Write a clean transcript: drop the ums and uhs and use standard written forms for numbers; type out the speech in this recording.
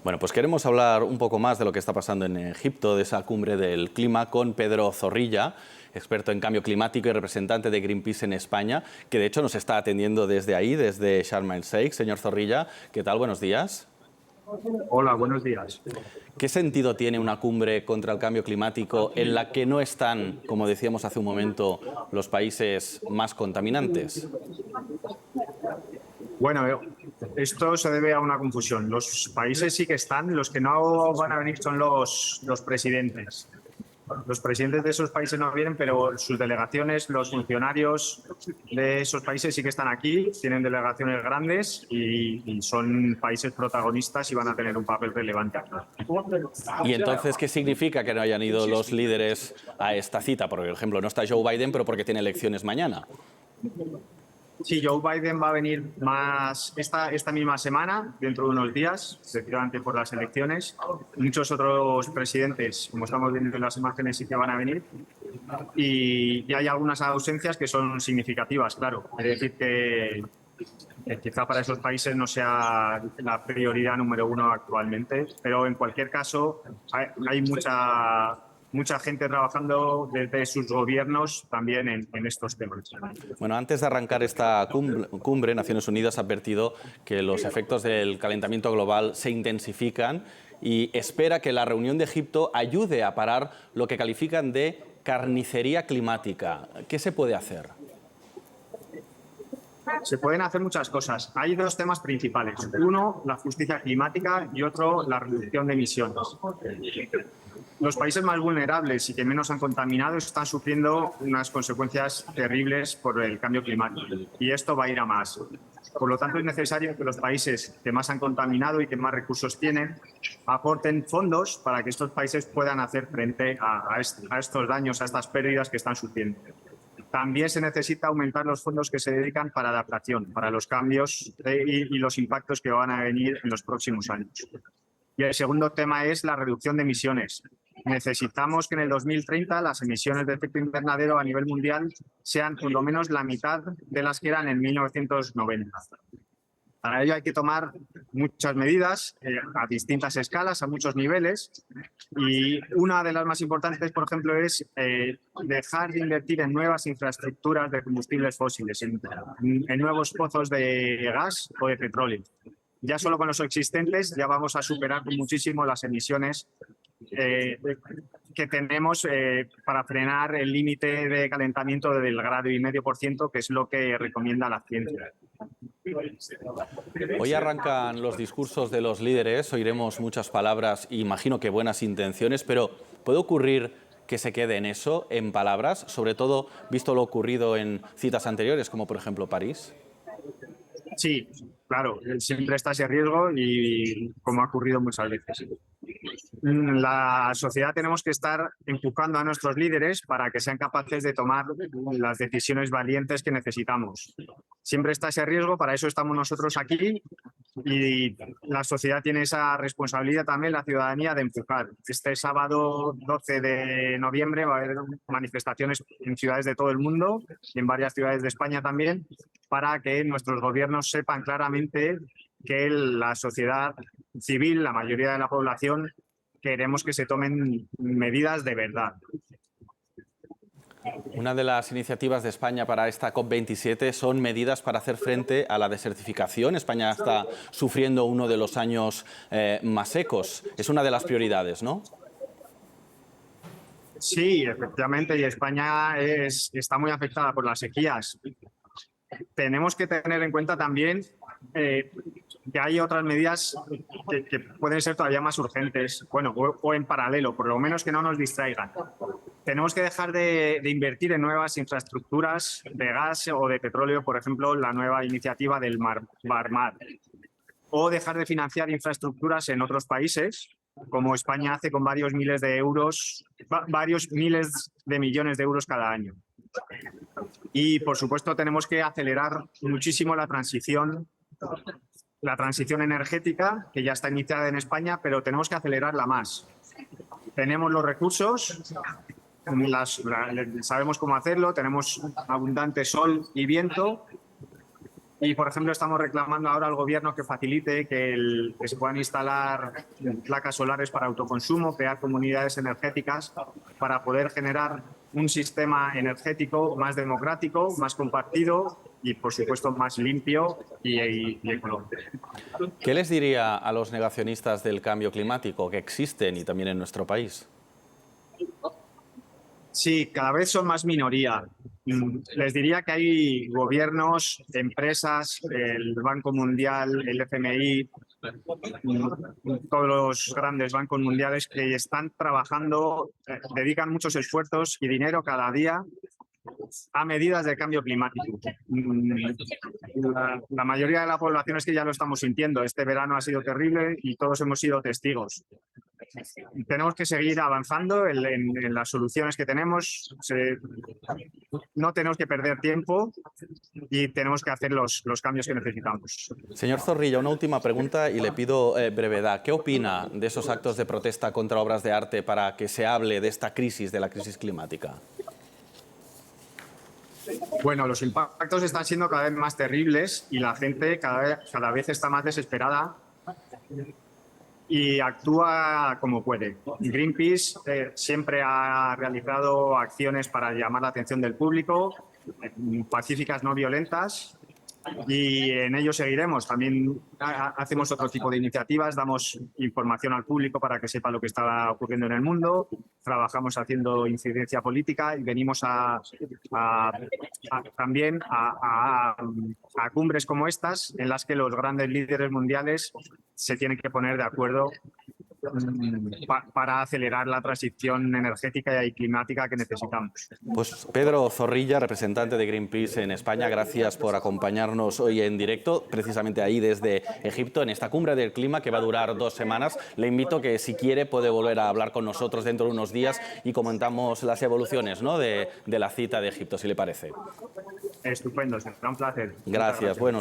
Bueno, pues queremos hablar un poco más de lo que está pasando en Egipto, de esa cumbre del clima, con Pedro Zorrilla, experto en cambio climático y representante de Greenpeace en España, que de hecho nos está atendiendo desde ahí, desde Sharm el Sheikh. Señor Zorrilla, ¿qué tal? Buenos días. Hola, buenos días. ¿Qué sentido tiene una cumbre contra el cambio climático en la que no están, como decíamos hace un momento, los países más contaminantes? Bueno, esto se debe a una confusión. Los países sí que están, los que no van a venir son los presidentes. Los presidentes de esos países no vienen, pero sus delegaciones, los funcionarios de esos países sí que están aquí, tienen delegaciones grandes y son países protagonistas y van a tener un papel relevante aquí. ¿Y entonces qué significa que no hayan ido los líderes a esta cita? Por ejemplo, no está Joe Biden, pero porque tiene elecciones mañana. Sí, Joe Biden va a venir más esta misma semana, dentro de unos días, efectivamente por las elecciones. Muchos otros presidentes, como estamos viendo en las imágenes, sí que van a venir. Y hay algunas ausencias que son significativas, claro. Es decir, que quizá para esos países no sea la prioridad número uno actualmente, pero en cualquier caso hay mucha gente trabajando desde sus gobiernos también en estos temas. Bueno, antes de arrancar esta cumbre, Naciones Unidas ha advertido que los efectos del calentamiento global se intensifican y espera que la reunión de Egipto ayude a parar lo que califican de carnicería climática. ¿Qué se puede hacer? Se pueden hacer muchas cosas. Hay dos temas principales. Uno, la justicia climática y otro, la reducción de emisiones. Los países más vulnerables y que menos han contaminado están sufriendo unas consecuencias terribles por el cambio climático y esto va a ir a más. Por lo tanto, es necesario que los países que más han contaminado y que más recursos tienen aporten fondos para que estos países puedan hacer frente a estos daños, a estas pérdidas que están sufriendo. También se necesita aumentar los fondos que se dedican para adaptación, para los cambios y los impactos que van a venir en los próximos años. Y el segundo tema es la reducción de emisiones. Necesitamos que en el 2030 las emisiones de efecto invernadero a nivel mundial sean por lo menos la mitad de las que eran en 1990. Para ello hay que tomar muchas medidas a distintas escalas, a muchos niveles. Y una de las más importantes, por ejemplo, es dejar de invertir en nuevas infraestructuras de combustibles fósiles, en nuevos pozos de gas o de petróleo. Ya solo con los existentes ya vamos a superar muchísimo las emisiones que tenemos para frenar el límite de calentamiento del 1,5 grados, que es lo que recomienda la ciencia. Hoy arrancan los discursos de los líderes, oiremos muchas palabras, imagino que buenas intenciones, pero ¿puede ocurrir que se quede en eso, en palabras, sobre todo visto lo ocurrido en citas anteriores, como por ejemplo París? Sí, claro, siempre está ese riesgo y como ha ocurrido muchas veces. La sociedad tenemos que estar empujando a nuestros líderes para que sean capaces de tomar las decisiones valientes que necesitamos. Siempre está ese riesgo, para eso estamos nosotros aquí y la sociedad tiene esa responsabilidad también, la ciudadanía, de empujar. Este sábado 12 de noviembre va a haber manifestaciones en ciudades de todo el mundo y en varias ciudades de España también, para que nuestros gobiernos sepan claramente que la sociedad civil, la mayoría de la población, queremos que se tomen medidas de verdad. Una de las iniciativas de España para esta COP27 son medidas para hacer frente a la desertificación. España está sufriendo uno de los años más secos. Es una de las prioridades, ¿no? Sí, efectivamente, y España está muy afectada por las sequías. Tenemos que tener en cuenta también que hay otras medidas que pueden ser todavía más urgentes, bueno, o en paralelo, por lo menos que no nos distraigan. Tenemos que dejar de invertir en nuevas infraestructuras de gas o de petróleo, por ejemplo, la nueva iniciativa del Barmar, o dejar de financiar infraestructuras en otros países, como España hace con varios miles de millones de euros cada año. Y, por supuesto, tenemos que acelerar muchísimo la transición energética, que ya está iniciada en España, pero tenemos que acelerarla más. Tenemos los recursos, sabemos cómo hacerlo, tenemos abundante sol y viento, Y, por ejemplo, estamos reclamando ahora al gobierno que facilite que se puedan instalar placas solares para autoconsumo, crear comunidades energéticas para poder generar un sistema energético más democrático, más compartido y, por supuesto, más limpio y ecológico. ¿Qué les diría a los negacionistas del cambio climático que existen y también en nuestro país? Sí, cada vez son más minoría. Les diría que hay gobiernos, empresas, el Banco Mundial, el FMI, todos los grandes bancos mundiales que están trabajando, dedican muchos esfuerzos y dinero cada día a medidas de cambio climático. La mayoría de la población es que ya lo estamos sintiendo. Este verano ha sido terrible y todos hemos sido testigos. Tenemos que seguir avanzando en las soluciones que tenemos. No tenemos que perder tiempo y tenemos que hacer los cambios que necesitamos. Señor Zorrilla, una última pregunta y le pido brevedad. ¿Qué opina de esos actos de protesta contra obras de arte para que se hable de esta crisis, de la crisis climática? Bueno, los impactos están siendo cada vez más terribles y la gente cada vez está más desesperada y actúa como puede. Greenpeace siempre ha realizado acciones para llamar la atención del público, pacíficas, no violentas, y en ello seguiremos. También hacemos otro tipo de iniciativas, damos información al público para que sepa lo que está ocurriendo en el mundo, trabajamos haciendo incidencia política y venimos también a cumbres como estas en las que los grandes líderes mundiales se tienen que poner de acuerdo para acelerar la transición energética y climática que necesitamos. Pues Pedro Zorrilla, representante de Greenpeace en España, gracias por acompañarnos hoy en directo, precisamente ahí desde Egipto, en esta cumbre del clima que va a durar 2 semanas. Le invito que, si quiere, puede volver a hablar con nosotros dentro de unos días y comentamos las evoluciones, ¿no?, de la cita de Egipto, si le parece. Estupendo, será un placer. Gracias, buenos días.